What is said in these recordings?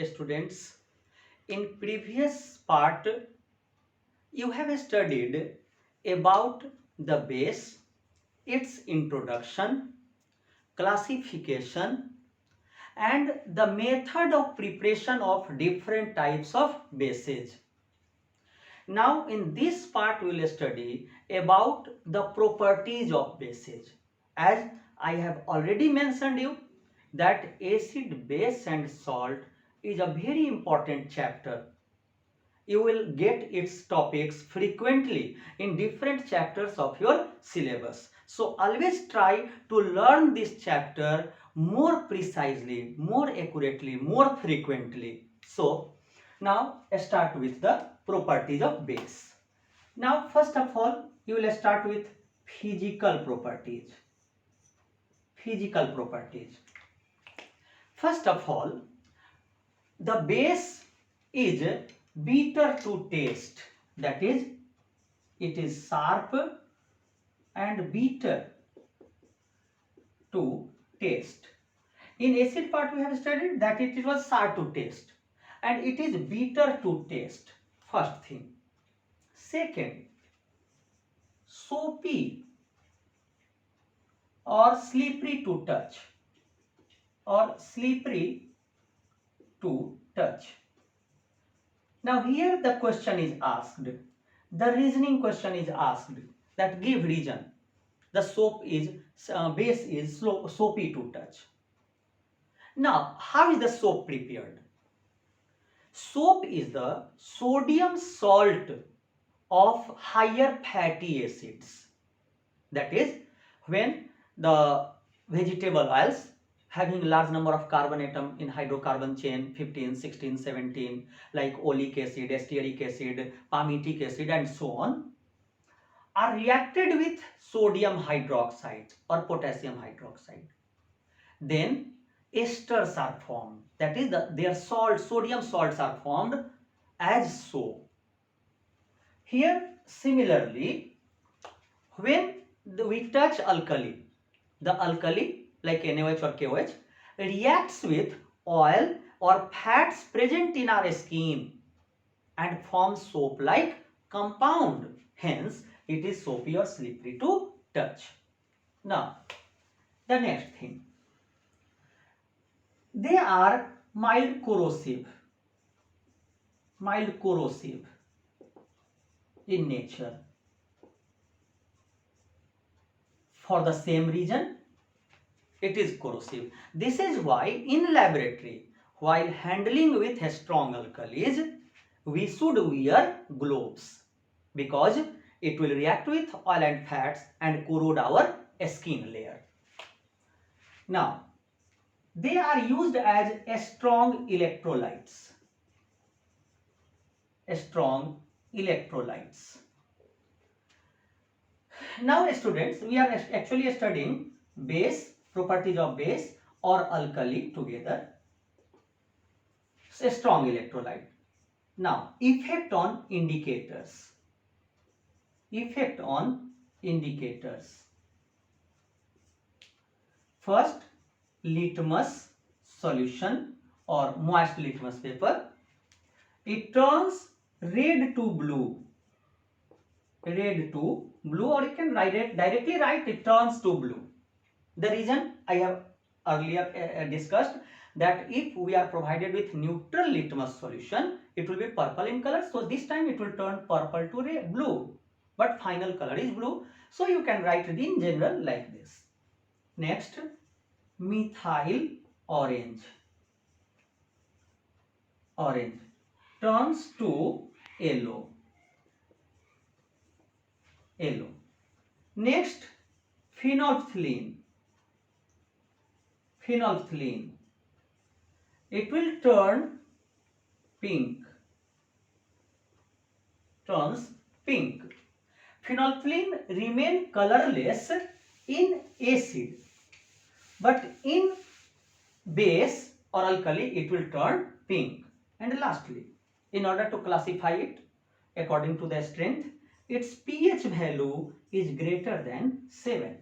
students, in previous part you have studied about the base, its introduction, classification and the method of preparation of different types of bases. Now in this part we will study about the properties of bases. As I have already mentioned you that acid, base and salt is a very important chapter. You will get its topics frequently in different chapters of your syllabus. So always try to learn this chapter more precisely, more accurately, more frequently. So now start with the properties of base. Now first of all you will start with physical properties. Physical properties. First of all, the base is bitter to taste, that is it is sharp and bitter to taste. In acid part we have studied that it was sour to taste and it is bitter to taste. First thing. Second, soapy or slippery to touch or slippery to touch. Now here the question is asked, the reasoning question is asked that give reason. The soap is base is soapy to touch. Now how is the soap prepared? Soap is the sodium salt of higher fatty acids. That is when the vegetable oils having large number of carbon atom in hydrocarbon chain 15, 16, 17 like oleic acid, stearic acid, palmitic acid and so on are reacted with sodium hydroxide or potassium hydroxide. Then esters are formed, that is their sodium salts are formed as soap. Here similarly when we touch alkali, the alkali like NaOH or KOH reacts with oil or fats present in our skin and forms soap like compound. Hence it is soapy or slippery to touch. Now the next thing, they are mild corrosive in nature. For the same reason it is corrosive. This is why in laboratory while handling with strong alkalis we should wear gloves, because it will react with oil and fats and corrode our skin layer. Now they are used as strong electrolytes. Now students, we are actually studying base, properties of base or alkali together. A strong electrolyte. Now effect on indicators. First, litmus solution or moist litmus paper. It turns red to blue, or you can directly write it turns to blue. The reason I have earlier discussed that if we are provided with neutral litmus solution it will be purple in color, so this time it will turn purple to blue, but final color is blue, so you can write it in general like this. Next, methyl orange turns to yellow. Next, phenolphthalein, it will turn pink, Phenolphthalein remain colorless in acid, but in base or alkali it will turn pink. And lastly, in order to classify it according to the strength, its pH value is greater than 7.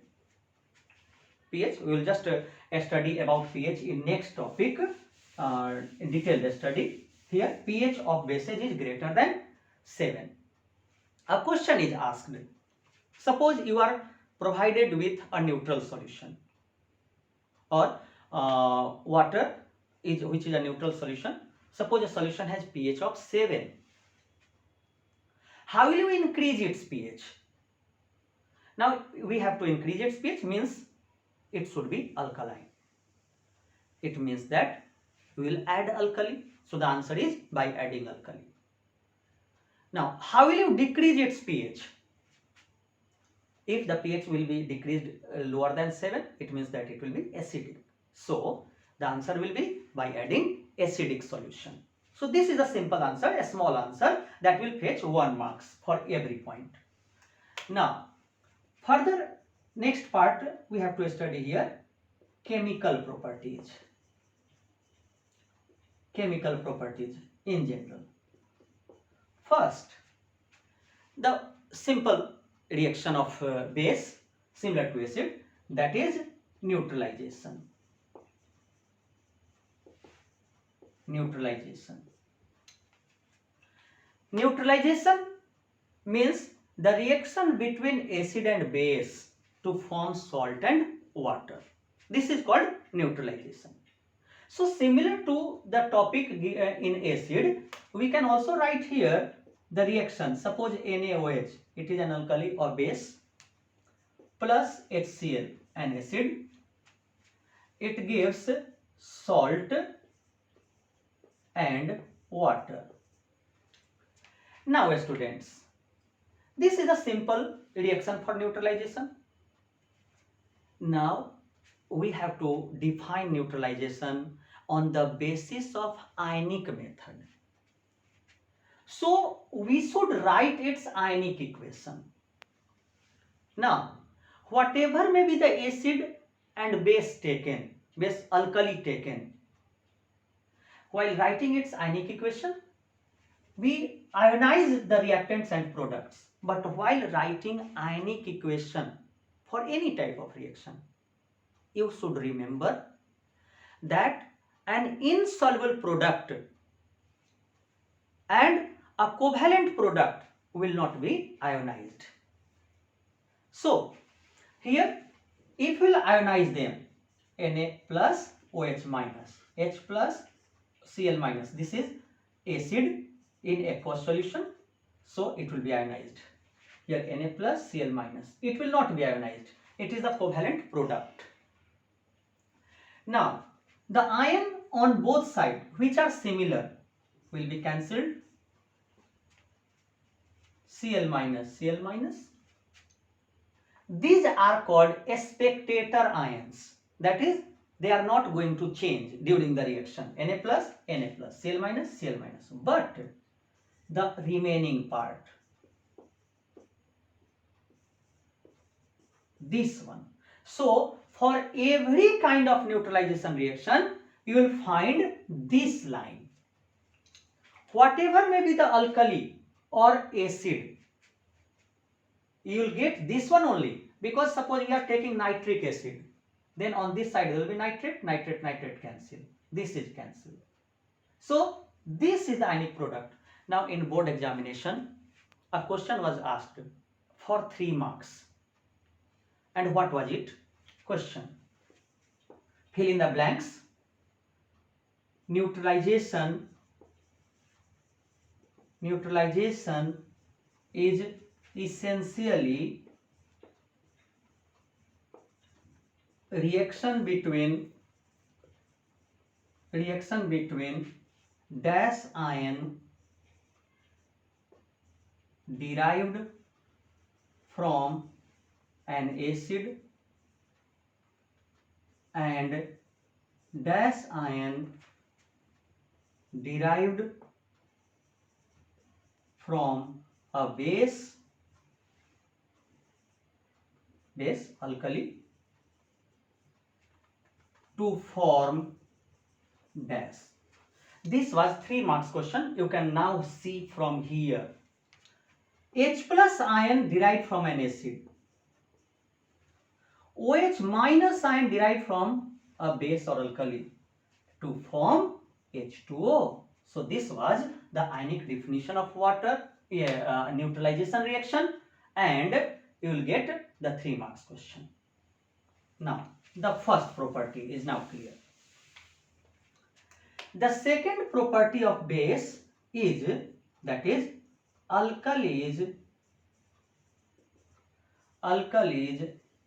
pH, we will just study about pH in next topic. detailed study. Here pH of bases is greater than 7. A question is asked. Suppose you are provided with a neutral solution, or water which is a neutral solution. Suppose a solution has pH of 7. How will you increase its pH? Now we have to increase its pH, means it should be alkaline. It means that we will add alkali. So the answer is by adding alkali. Now how will you decrease its pH? If the pH will be decreased lower than 7, it means that it will be acidic. So the answer will be by adding acidic solution. So this is a simple answer, a small answer that will fetch 1 marks for every point. Now further, next part we have to study here chemical properties. Chemical properties in general. First, the simple reaction of base similar to acid, that is neutralization. Neutralization means the reaction between acid and base to form salt and water. This is called neutralization. So similar to the topic in acid, we can also write here the reaction. Suppose NaOH, it is an alkali or base, plus HCl, an acid. It gives salt and water. Now students, this is a simple reaction for neutralization. Now we have to define neutralization on the basis of ionic method. So we should write its ionic equation. Now whatever may be the acid and base taken, base alkali taken, while writing its ionic equation, we ionize the reactants and products. But while writing ionic equation for any type of reaction, you should remember that an insoluble product and a covalent product will not be ionized. So here, if we will ionize them, Na plus OH minus, H plus Cl minus, this is acid in aqueous solution, so it will be ionized. Here Na plus Cl minus, it will not be ionized. It is a covalent product. Now the ion on both sides which are similar will be cancelled. Cl minus, Cl minus. These are called spectator ions. That is, they are not going to change during the reaction. Na plus, Cl minus, Cl minus. But the remaining part, this one. So for every kind of neutralization reaction, you will find this line. Whatever may be the alkali or acid, you will get this one only, because suppose we are taking nitric acid, then on this side there will be nitrate, nitrate, nitrate cancel. This is cancelled. So this is the ionic product. Now in board examination, a question was asked for 3 marks. And what was it? Question. Fill in the blanks. Neutralization is essentially reaction between dash ion derived from an acid and dash ion derived from a base alkali to form dash. This was 3 marks question. You can now see from here. H plus ion derived from an acid, OH minus ion derived from a base or alkali to form H2O. So this was the ionic definition of water neutralization reaction, and you will get the 3 marks question. Now the first property is now clear. The second property of base is, that is, alkalis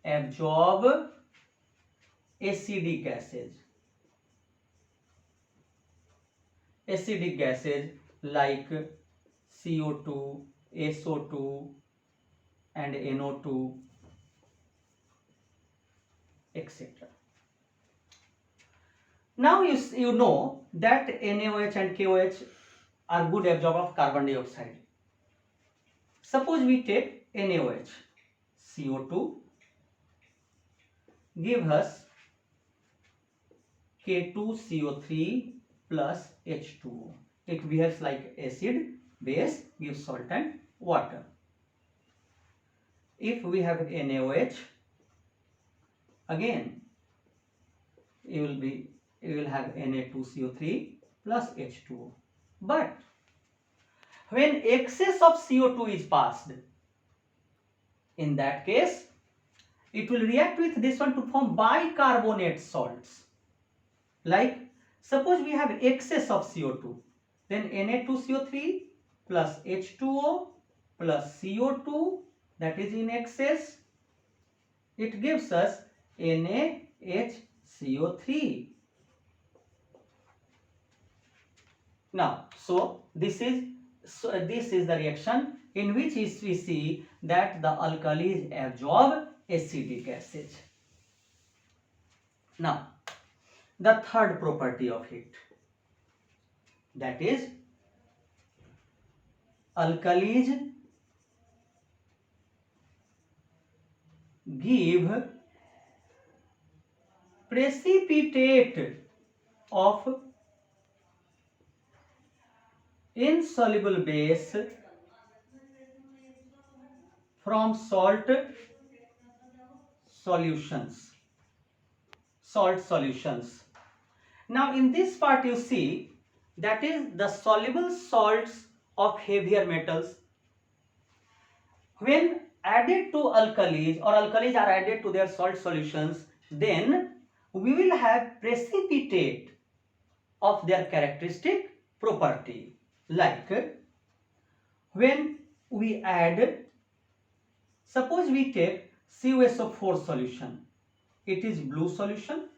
absorb acidic gases. Acidic gases like CO2, SO2 and NO2, etc. Now you know that NaOH and KOH are good absorber of carbon dioxide. Suppose we take NaOH, CO2 give us K2CO3 plus H2O. It behaves like acid, base, gives salt and water. If we have NaOH, again you will have Na2CO3 plus H2O. But when excess of CO2 is passed, in that case it will react with this one to form bicarbonate salts. Like suppose we have excess of CO2, then Na2CO3 plus H2O plus CO2, that is in excess, it gives us NaHCO3. Now, so this is the reaction in which we see that the alkalis absorb acidic acid. Now, the third property of it, that is, alkalis give precipitate of insoluble base from salt solutions. Now in this part you see, that is the soluble salts of heavier metals, when added to alkalis or alkalis are added to their salt solutions, then we will have precipitate of their characteristic property. Like when we add, suppose we take CuSO4 solution, it is blue solution.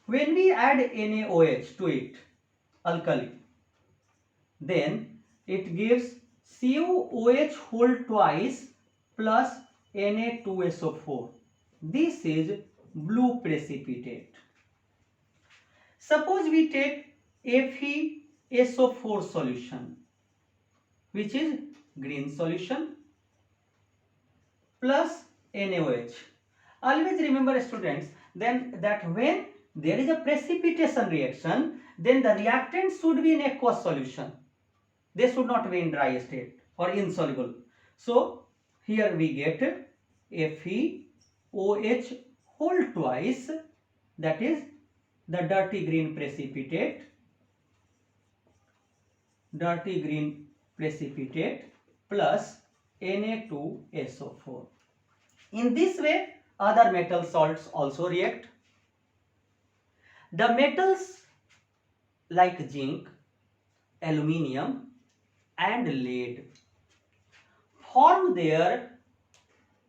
When we add NaOH to it, alkali, then it gives CuOH whole twice plus Na2SO4. This is blue precipitate. Suppose we take FeSO4 solution, which is green solution, plus NaOH. Always remember, students, then that when there is a precipitation reaction, then the reactant should be in aqueous solution. They should not be in dry state or insoluble. So here we get FeOH whole twice, that is the dirty green precipitate plus Na2SO4. In this way, other metal salts also react. The metals like zinc, aluminium and lead form their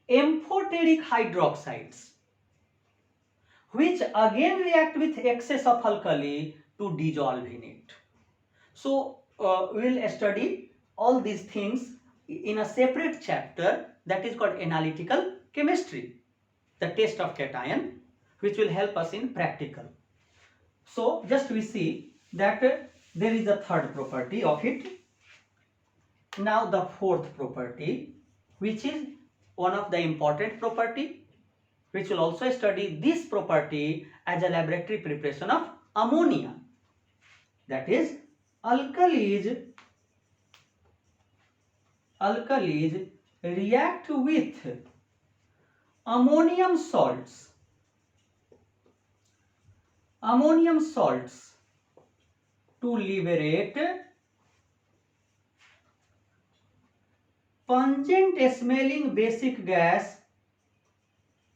amphoteric hydroxides, which again react with excess of alkali to dissolve in it. So we will study all these things in a separate chapter, that is called analytical chemistry, the test of cation, which will help us in practical. So just we see that there is a third property of it. Now the fourth property, which is one of the important property, which will also study this property as a laboratory preparation of ammonia, that is alkalis react with ammonium salts to liberate pungent smelling basic gas,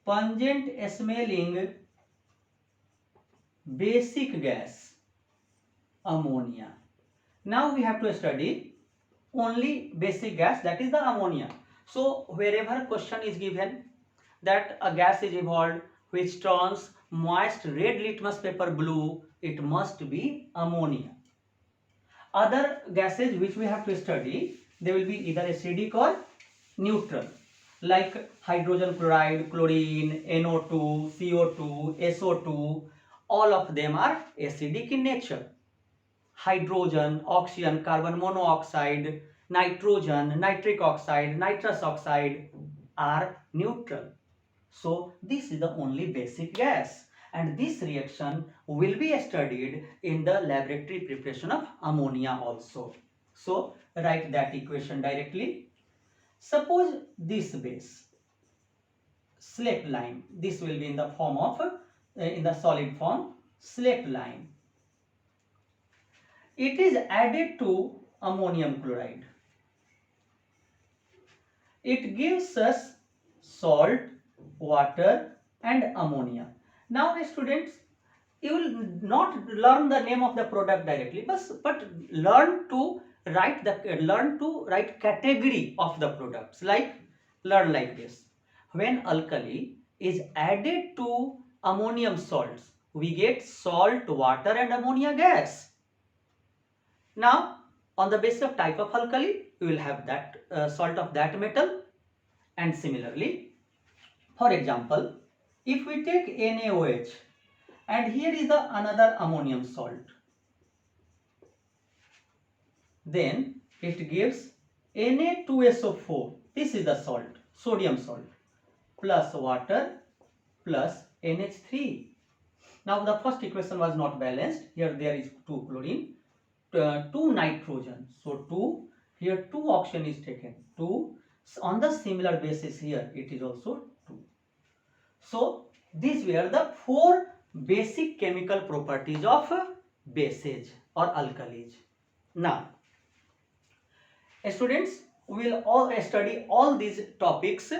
pungent smelling basic gas, ammonia. Now we have to study only basic gas, that is the ammonia. So wherever question is given that a gas is evolved which turns moist red litmus paper blue, it must be ammonia. Other gases which we have to study, they will be either acidic or neutral, like hydrogen chloride, chlorine, NO2, CO2, SO2, all of them are acidic in nature. Hydrogen, oxygen, carbon monoxide, nitrogen, nitric oxide, nitrous oxide are neutral. So this is the only basic gas, and this reaction will be studied in the laboratory preparation of ammonia also. So write that equation directly. Suppose this base, slate lime, this will be in the form of in the solid form, slate lime. It is added to ammonium chloride. It gives us salt, water and ammonia. Now students, you will not learn the name of the product directly, but learn to write category of the products. Learn like this: when alkali is added to ammonium salts, we get salt, water and ammonia gas. Now on the basis of type of alkali, we will have that salt of that metal. And similarly, for example, if we take NaOH and here is the another ammonium salt, then it gives Na2SO4. This is the salt, sodium salt, plus water plus NH3. Now the first equation was not balanced. Here there is 2 chlorine, 2 nitrogen. So 2, here 2 oxygen is taken. 2 on the similar basis, here it is also 2. So these were the 4 basic chemical properties of bases or alkalis. Now students, we will all study all these topics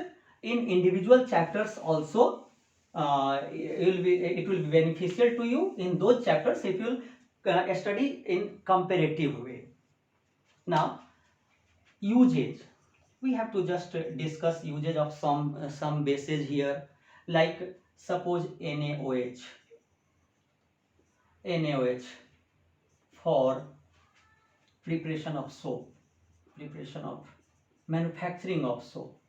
in individual chapters also. It will be beneficial to you in those chapters if you study in comparative way. Now usage, we have to just discuss usage of some bases here, like suppose NaOH for preparation of soap, preparation of manufacturing of soap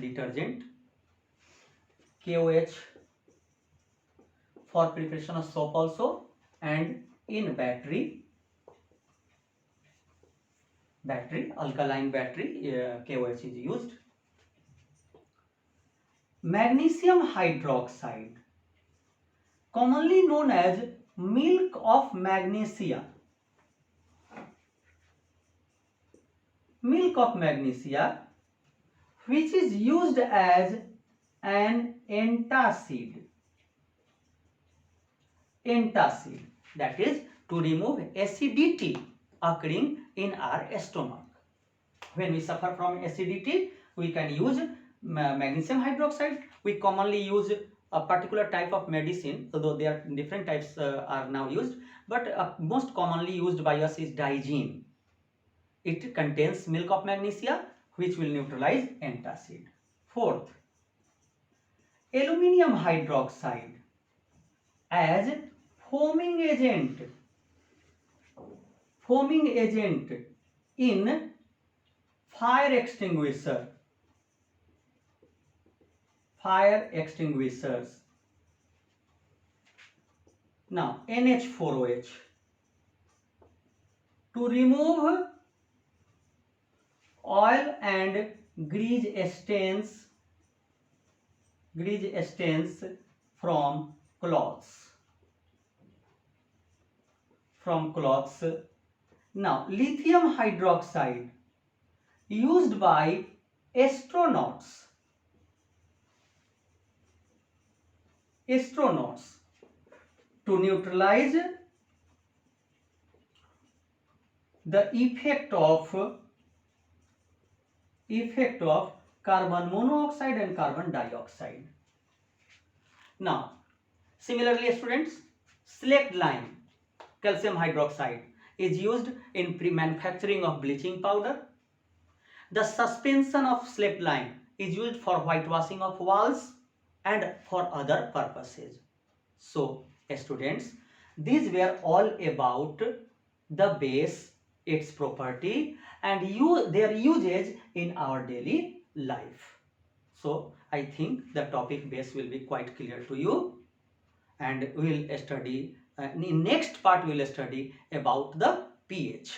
detergent, KOH for preparation of soap also, and in battery alkaline battery KOH is used. Magnesium hydroxide, commonly known as milk of magnesia, which is used as an antacid, that is to remove acidity occurring in our stomach. When we suffer from acidity, we can use magnesium hydroxide. We commonly use a particular type of medicine, although there are different types are now used, but most commonly used by us is Digene. It contains milk of magnesia which will neutralize antacid. Fourth, aluminium hydroxide as foaming agent in fire extinguishers. Now NH4OH to remove oil and grease stains from cloths. Now lithium hydroxide used by astronauts to neutralize the effect of carbon monoxide and carbon dioxide. Now, similarly students, slaked lime, calcium hydroxide, is used in pre-manufacturing of bleaching powder. The suspension of slaked lime is used for whitewashing of walls and for other purposes. So, students, these were all about the base, its property, and their usage in our daily life. So, I think the topic base will be quite clear to you, and we will study in next part we will study about the pH.